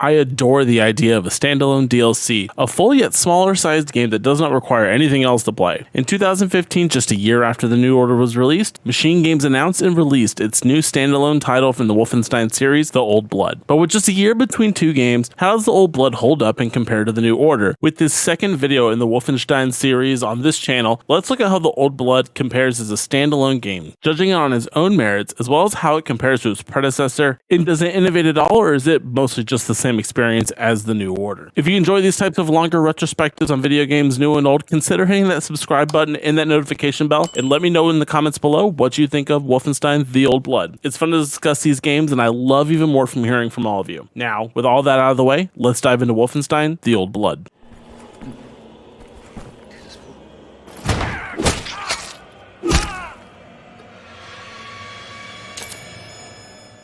I adore the idea of a standalone DLC, a full yet smaller sized game that does not require anything else to play. In 2015, just a year after The New Order was released, Machine Games announced and released its new standalone title from the Wolfenstein series, The Old Blood. But with just a year between two games, how does The Old Blood hold up and compare to The New Order? With this second video in the Wolfenstein series on this channel, let's look at how The Old Blood compares as a standalone game, judging it on its own merits as well as how it compares to its predecessor, and does it innovate at all, or is it mostly just the same experience as The New Order? If you enjoy these types of longer retrospectives on video games new and old, consider hitting that subscribe button and that notification bell, and let me know in the comments below what you think of Wolfenstein The Old Blood. It's fun to discuss these games, and I love even more from hearing from all of you. Now, with all that out of the way, let's dive into Wolfenstein The Old Blood.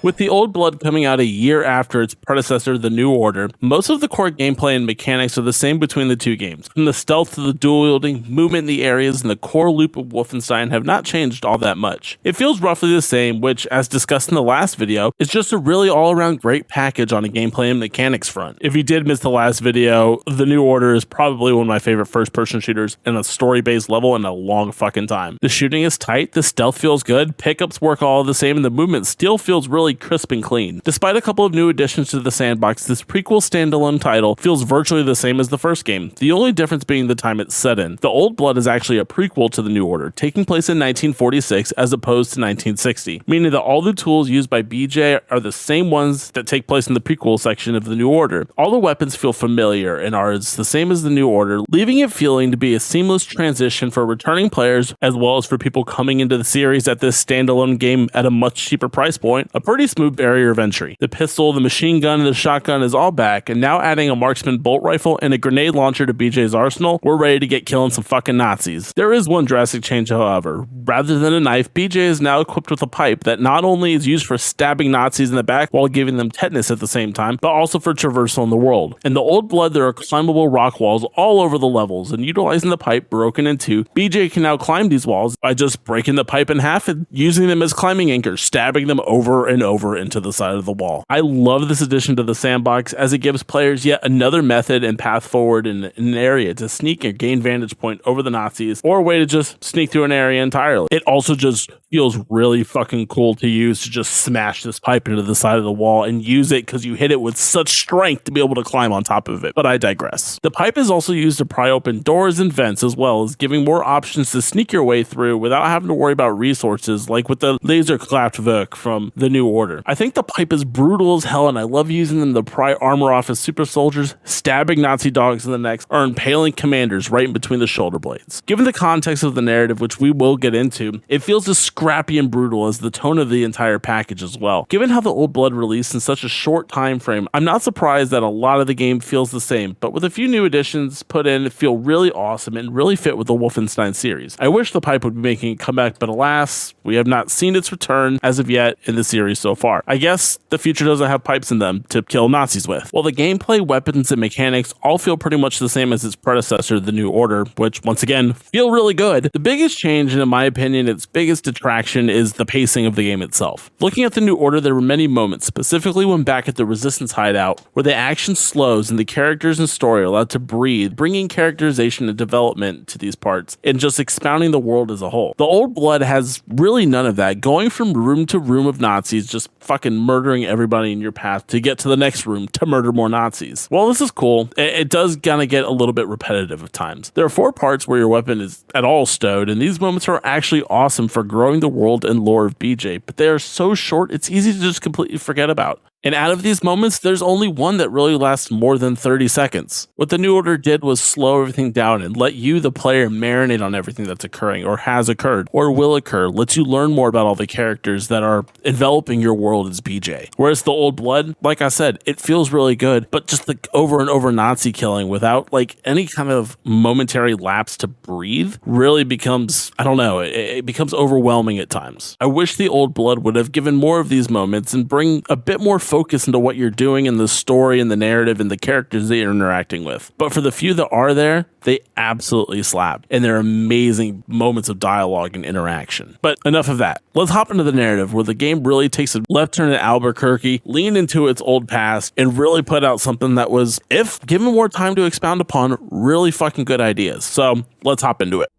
With The Old Blood coming out a year after its predecessor, The New Order, most of the core gameplay and mechanics are the same between the two games. From the stealth to the dual-wielding, movement in the areas, and the core loop of Wolfenstein have not changed all that much. It feels roughly the same, which, as discussed in the last video, is just a really all-around great package on a gameplay and mechanics front. If you did miss the last video, The New Order is probably one of my favorite first-person shooters in a story-based level in a long fucking time. The shooting is tight, the stealth feels good, pickups work all the same, and the movement still feels really crisp and clean. Despite a couple of new additions to the sandbox, this prequel standalone title feels virtually the same as the first game, the only difference being the time it's set in. The Old Blood is actually a prequel to The New Order, taking place in 1946 as opposed to 1960, meaning that all the tools used by BJ are the same ones that take place in the prequel section of The New Order. All the weapons feel familiar and are the same as The New Order, leaving it feeling to be a seamless transition for returning players as well as for people coming into the series at this standalone game at a much cheaper price point. A pretty smooth barrier of entry. The pistol, the machine gun, and the shotgun is all back, and now adding a marksman bolt rifle and a grenade launcher to BJ's arsenal, we're ready to get killing some fucking Nazis. There is one drastic change, however. Rather than a knife, BJ is now equipped with a pipe that not only is used for stabbing Nazis in the back while giving them tetanus at the same time, but also for traversal in the world. In The Old Blood, there are climbable rock walls all over the levels, and utilizing the pipe broken in two, BJ can now climb these walls by just breaking the pipe in half and using them as climbing anchors, stabbing them over and over into the side of the wall. I love this addition to the sandbox as it gives players yet another method and path forward in an area to sneak and gain vantage point over the Nazis, or a way to just sneak through an area entirely. It also just feels really fucking cool to use to just smash this pipe into the side of the wall and use it because you hit it with such strength to be able to climb on top of it, but I digress. The pipe is also used to pry open doors and vents, as well as giving more options to sneak your way through without having to worry about resources like with the laser Kraftwerk from The New Order. I think the pipe is brutal as hell, and I love using them to pry armor off as super soldiers, stabbing Nazi dogs in the necks, or impaling commanders right in between the shoulder blades. Given the context of the narrative, which we will get into, it feels as scrappy and brutal as the tone of the entire package as well. Given how The Old Blood released in such a short time frame, I'm not surprised that a lot of the game feels the same, but with a few new additions put in, it feel really awesome and really fit with the Wolfenstein series. I wish the pipe would be making a comeback, but alas, we have not seen its return as of yet in the series so far. I guess the future doesn't have pipes in them to kill Nazis with. While the gameplay, weapons, and mechanics all feel pretty much the same as its predecessor, The New Order, which once again feel really good, the biggest change, and in my opinion its biggest detraction, is the pacing of the game itself. Looking at The New Order, there were many moments, specifically when back at the Resistance hideout, where the action slows and the characters and story are allowed to breathe, bringing characterization and development to these parts, and just expounding the world as a whole. The Old Blood has really none of that, going from room to room of Nazis, just fucking murdering everybody in your path to get to the next room to murder more Nazis. While this is cool, it does kind of get a little bit repetitive at times. There are 4 parts where your weapon is at all stowed, and these moments are actually awesome for growing the world and lore of BJ, but they are so short it's easy to just completely forget about. And out of these moments, there's only one that really lasts more than 30 seconds. What The New Order did was slow everything down and let you, the player, marinate on everything that's occurring, or has occurred, or will occur, lets you learn more about all the characters that are enveloping your world as BJ. Whereas The Old Blood, like I said, it feels really good, but just the over and over Nazi killing without like any kind of momentary lapse to breathe really becomes, I don't know, it becomes overwhelming at times. I wish The Old Blood would have given more of these moments and bring a bit more focus into what you're doing and the story and the narrative and the characters that you're interacting with. But for the few that are there, they absolutely slap, and they're amazing moments of dialogue and interaction. But enough of that. Let's hop into the narrative, where the game really takes a left turn at Albuquerque, lean into its old past, and really put out something that was, if given more time to expound upon, really fucking good ideas. So let's hop into it.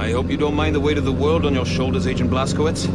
I hope you don't mind the weight of the world on your shoulders, Agent Blazkowicz.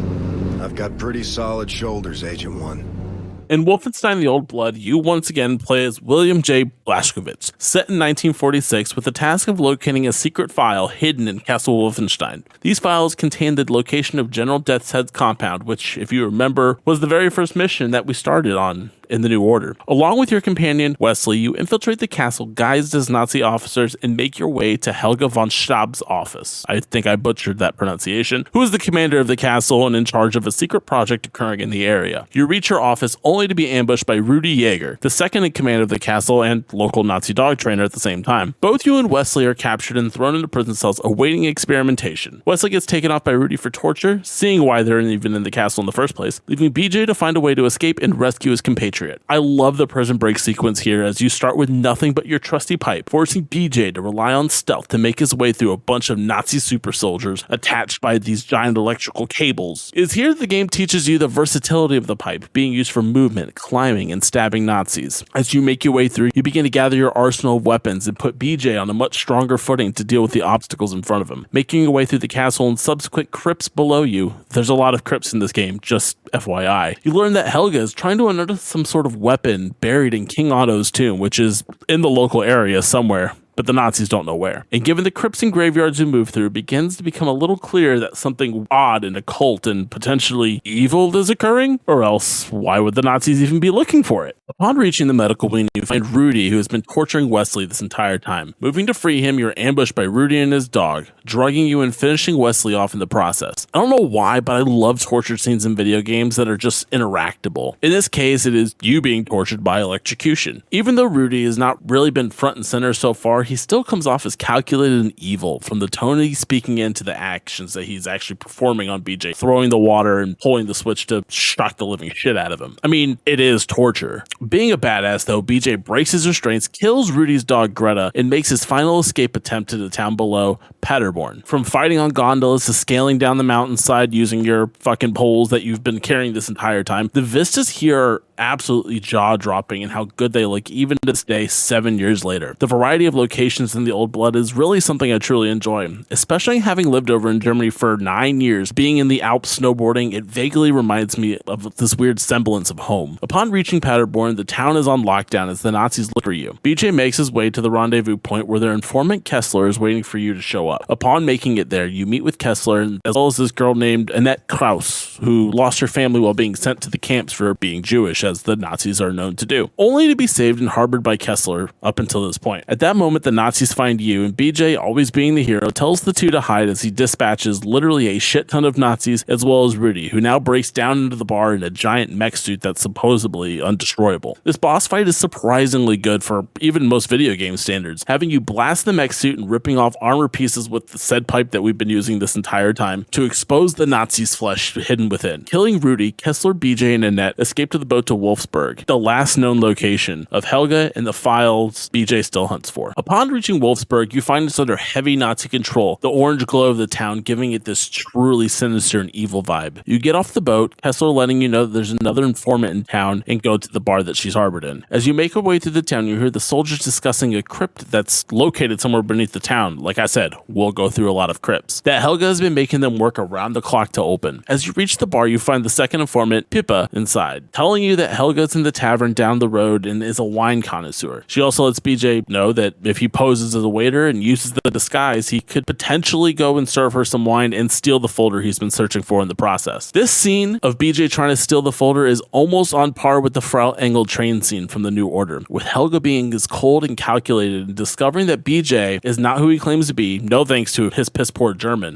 I've got pretty solid shoulders, Agent 1. In Wolfenstein The Old Blood, you once again play as William J. Blazkowicz, set in 1946 with the task of locating a secret file hidden in Castle Wolfenstein. These files contain the location of General Death's Head's compound, which, if you remember, was the very first mission that we started on in the New Order. Along with your companion, Wesley, you infiltrate the castle guised as Nazi officers and make your way to Helga von Stab's office. I think I butchered that pronunciation. Who is the commander of the castle and in charge of a secret project occurring in the area. You reach her office only to be ambushed by Rudy Jaeger, the second in command of the castle and local Nazi dog trainer at the same time. Both you and Wesley are captured and thrown into prison cells awaiting experimentation. Wesley gets taken off by Rudy for torture, seeing why they're even in the castle in the first place, leaving BJ to find a way to escape and rescue his compatriot. I love the prison break sequence here, as you start with nothing but your trusty pipe, forcing BJ to rely on stealth to make his way through a bunch of Nazi super soldiers attached by these giant electrical cables. It is here the game teaches you the versatility of the pipe, being used for movement, climbing, and stabbing Nazis. As you make your way through, you begin to gather your arsenal of weapons and put BJ on a much stronger footing to deal with the obstacles in front of him. Making your way through the castle and subsequent crypts below you. There's a lot of crypts in this game, just FYI. You learn that Helga is trying to unearth some sort of weapon buried in King Otto's tomb, which is in the local area somewhere, but the Nazis don't know where. And given the crypts and graveyards you move through, it begins to become a little clear that something odd and occult and potentially evil is occurring, or else why would the Nazis even be looking for it? Upon reaching the medical wing, you find Rudy, who has been torturing Wesley this entire time. Moving to free him, you're ambushed by Rudy and his dog, drugging you and finishing Wesley off in the process. I don't know why, but I love torture scenes in video games that are just interactable. In this case, it is you being tortured by electrocution. Even though Rudy has not really been front and center so far, he still comes off as calculated and evil, from the tone he's speaking in to the actions that he's actually performing on BJ, throwing the water and pulling the switch to shock the living shit out of him. I mean, it is torture. Being a badass though, BJ breaks his restraints, kills Rudy's dog Greta, and makes his final escape attempt to the town below, Paderborn. From fighting on gondolas to scaling down the mountainside using your fucking poles that you've been carrying this entire time, the vistas here are absolutely jaw-dropping in how good they look even to this day 7 years later. The variety of locations in The Old Blood is really something I truly enjoy, especially having lived over in Germany for 9 years. Being in the Alps snowboarding, it vaguely reminds me of this weird semblance of home. Upon reaching Paderborn, the town is on lockdown as the Nazis look for you. BJ makes his way to the rendezvous point where their informant Kessler is waiting for you to show up. Upon making it there, you meet with Kessler as well as this girl named Annette Krauss, who lost her family while being sent to the camps for being Jewish, as the Nazis are known to do, only to be saved and harbored by Kessler up until this point. At that moment, the Nazis find you, and BJ, always being the hero, tells the two to hide as he dispatches literally a shit ton of Nazis, as well as Rudy, who now breaks down into the bar in a giant mech suit that's supposedly undestroyable. This boss fight is surprisingly good for even most video game standards, having you blast the mech suit and ripping off armor pieces with the said pipe that we've been using this entire time to expose the Nazis' flesh hidden within. Killing Rudy, Kessler, BJ, and Annette escape to the boat to Wolfsburg, the last known location of Helga and the files BJ still hunts for. Upon reaching Wolfsburg, you find it's under heavy Nazi control, the orange glow of the town giving it this truly sinister and evil vibe. You get off the boat, Kessler letting you know that there's another informant in town, and go to the bar that she's harbored in. As you make your way through the town, you hear the soldiers discussing a crypt that's located somewhere beneath the town. Like I said, we'll go through a lot of crypts that Helga has been making them work around the clock to open. As you reach the bar, you find the second informant, Pippa, inside, telling you that Helga's in the tavern down the road and is a wine connoisseur. She also lets BJ know that if he poses as a waiter and uses the disguise, he could potentially go and serve her some wine and steal the folder he's been searching for in the process. This scene of BJ trying to steal the folder is almost on par with the Frau Engel train scene from The New Order, with Helga being as cold and calculated and discovering that BJ is not who he claims to be, no thanks to his piss-poor German.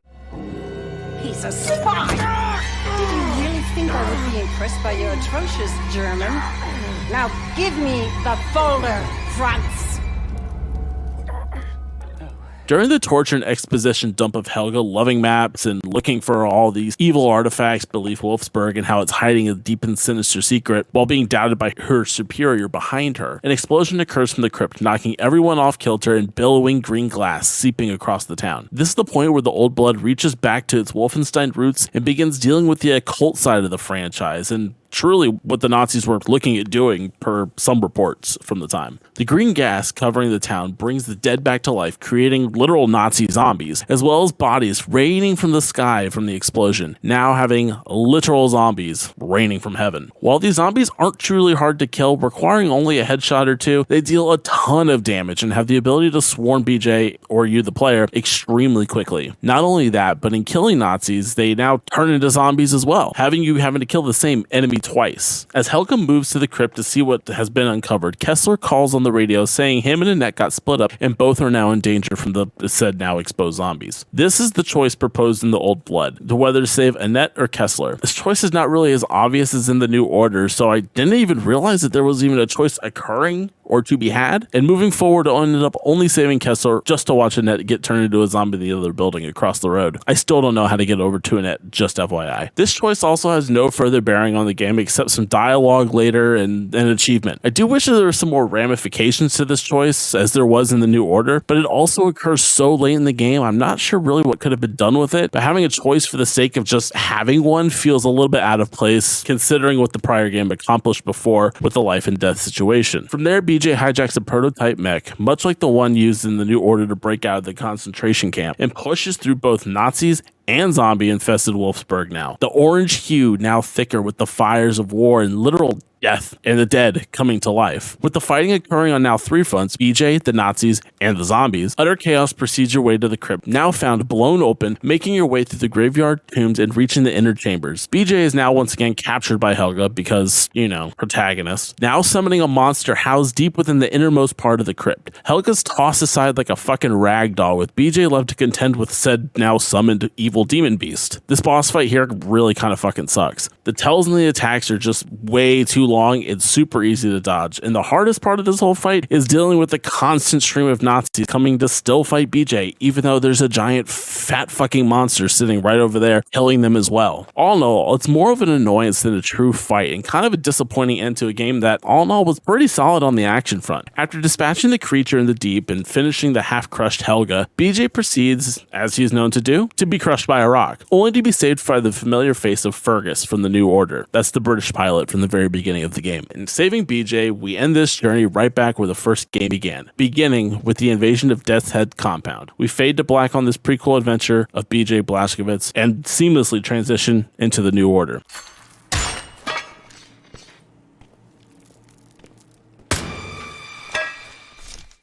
He's a spy! Did you really think I would be impressed by your atrocious German? Now give me the folder, Franz! During the torture and exposition dump of Helga loving maps and looking for all these evil artifacts beneath Wolfsburg and how it's hiding a deep and sinister secret while being doubted by her superior behind her, an explosion occurs from the crypt, knocking everyone off kilter and billowing green glass seeping across the town. This is the point where the Old Blood reaches back to its Wolfenstein roots and begins dealing with the occult side of the franchise, and truly what the Nazis were looking at doing per some reports from the time. The green gas covering the town brings the dead back to life, creating literal Nazi zombies, as well as bodies raining from the sky from the explosion, now having literal zombies raining from heaven. While these zombies aren't truly hard to kill, requiring only a headshot or two, they deal a ton of damage and have the ability to swarm BJ, or you the player, extremely quickly. Not only that, but in killing Nazis, they now turn into zombies as well, having to kill the same enemy twice. As Helga moves to the crypt to see what has been uncovered, Kessler calls on the radio saying him and Annette got split up and both are now in danger from the said now exposed zombies. This is the choice proposed in The Old Blood, to whether to save Annette or Kessler. This choice is not really as obvious as in The New Order, so I didn't even realize that there was even a choice occurring or to be had, and moving forward I ended up only saving Kessler just to watch Annette get turned into a zombie in the other building across the road. I still don't know how to get over to Annette, just FYI. This choice also has no further bearing on the game except some dialogue later and an achievement. I do wish that there were some more ramifications to this choice, as there was in The New Order, but it also occurs so late in the game, I'm not sure really what could have been done with it, but having a choice for the sake of just having one feels a little bit out of place, considering what the prior game accomplished before with the life and death situation. From there, BJ hijacks a prototype mech, much like the one used in The New Order to break out of the concentration camp, and pushes through both Nazis and zombie-infested Wolfsburg now. The orange hue now thicker with the fires of war and literal death and the dead coming to life. With the fighting occurring on now 3 fronts, BJ, the Nazis, and the zombies, utter chaos proceeds your way to the crypt, now found blown open, making your way through the graveyard, tombs, and reaching the inner chambers. BJ is now once again captured by Helga because, protagonist, now summoning a monster housed deep within the innermost part of the crypt. Helga's tossed aside like a fucking rag doll, with BJ left to contend with said now summoned evil demon beast. This boss fight here really kind of fucking sucks. The tells and the attacks are just way too long and super easy to dodge, and the hardest part of this whole fight is dealing with the constant stream of Nazis coming to still fight BJ, even though there's a giant fat fucking monster sitting right over there killing them as well. All in all, it's more of an annoyance than a true fight, and kind of a disappointing end to a game that all in all was pretty solid on the action front. After dispatching the creature in the deep and finishing the half-crushed Helga, BJ proceeds, as he is known to do, to be crushed by a rock, only to be saved by the familiar face of Fergus from The New Order. That's the British pilot from the very beginning of the game. In saving BJ, we end this journey right back where the first game began, beginning with the invasion of Death's Head compound. We fade to black on this prequel adventure of BJ Blazkowicz and seamlessly transition into The New Order.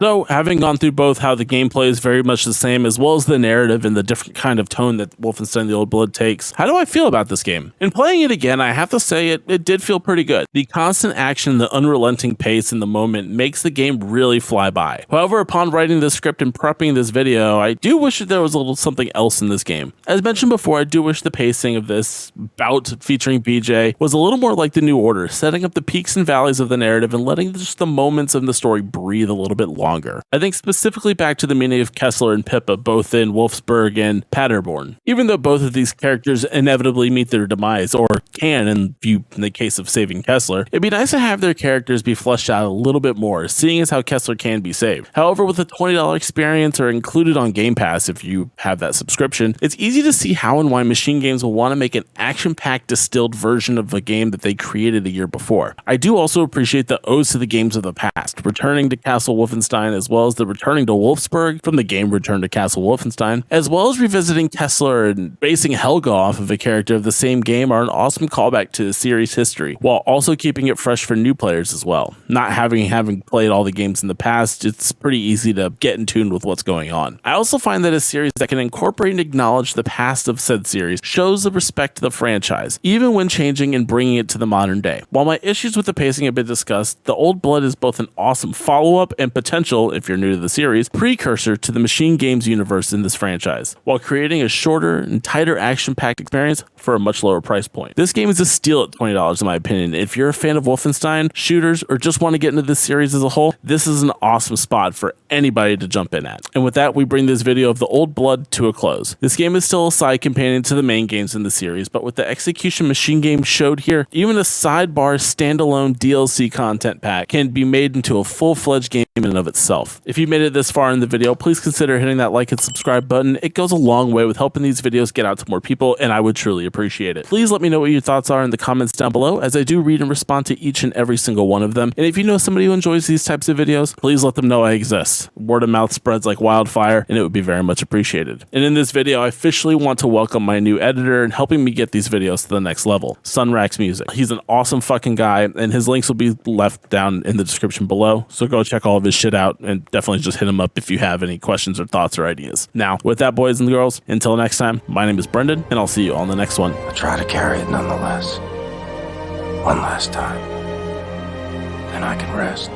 So, having gone through both how the gameplay is very much the same, as well as the narrative and the different kind of tone that Wolfenstein The Old Blood takes, how do I feel about this game? In playing it again, I have to say it did feel pretty good. The constant action, the unrelenting pace in the moment makes the game really fly by. However, upon writing this script and prepping this video, I do wish that there was a little something else in this game. As mentioned before, I do wish the pacing of this bout featuring BJ was a little more like The New Order, setting up the peaks and valleys of the narrative and letting just the moments of the story breathe a little bit longer. I think specifically back to the meaning of Kessler and Pippa, both in Wolfsburg and Paderborn. Even though both of these characters inevitably meet their demise, or can in the case of saving Kessler, it'd be nice to have their characters be fleshed out a little bit more, seeing as how Kessler can be saved. However, with a $20 experience or included on Game Pass if you have that subscription, it's easy to see how and why Machine Games will want to make an action-packed distilled version of a game that they created a year before. I do also appreciate the odes to the games of the past, returning to Castle Wolfenstein, as well as the returning to Wolfsburg from the game Return to Castle Wolfenstein, as well as revisiting Kessler and basing Helga off of a character of the same game are an awesome callback to the series history, while also keeping it fresh for new players as well. Not having played all the games in the past, it's pretty easy to get in tune with what's going on. I also find that a series that can incorporate and acknowledge the past of said series shows the respect to the franchise, even when changing and bringing it to the modern day. While my issues with the pacing have been discussed, The Old Blood is both an awesome follow-up and potential potential, if you're new to the series, precursor to the machine games universe in this franchise, while creating a shorter and tighter action-packed experience for a much lower price point. This game is a steal at $20 in my opinion. If you're a fan of Wolfenstein, shooters, or just want to get into this series as a whole, this is an awesome spot for anybody to jump in at. And with that, we bring this video of The Old Blood to a close. This game is still a side companion to the main games in the series, but with the execution machine game showed here, even a sidebar standalone DLC content pack can be made into a full-fledged game in and of itself. If you made it this far in the video, please consider hitting that like and subscribe button. It goes a long way with helping these videos get out to more people, and I would truly appreciate it. Please let me know what your thoughts are in the comments down below, as I do read and respond to each and every single one of them. And if you know somebody who enjoys these types of videos, please let them know I exist. Word of mouth spreads like wildfire, and it would be very much appreciated. And in this video, I officially want to welcome my new editor and helping me get these videos to the next level, SUNRAX Music. He's an awesome fucking guy, and his links will be left down in the description below, so go check all of his shit out, and definitely just hit him up if you have any questions or thoughts or ideas. Now, with that, boys and girls, until next time, my name is Brendan, and I'll see you on the next one. I try to carry it nonetheless. One last time. Then I can rest.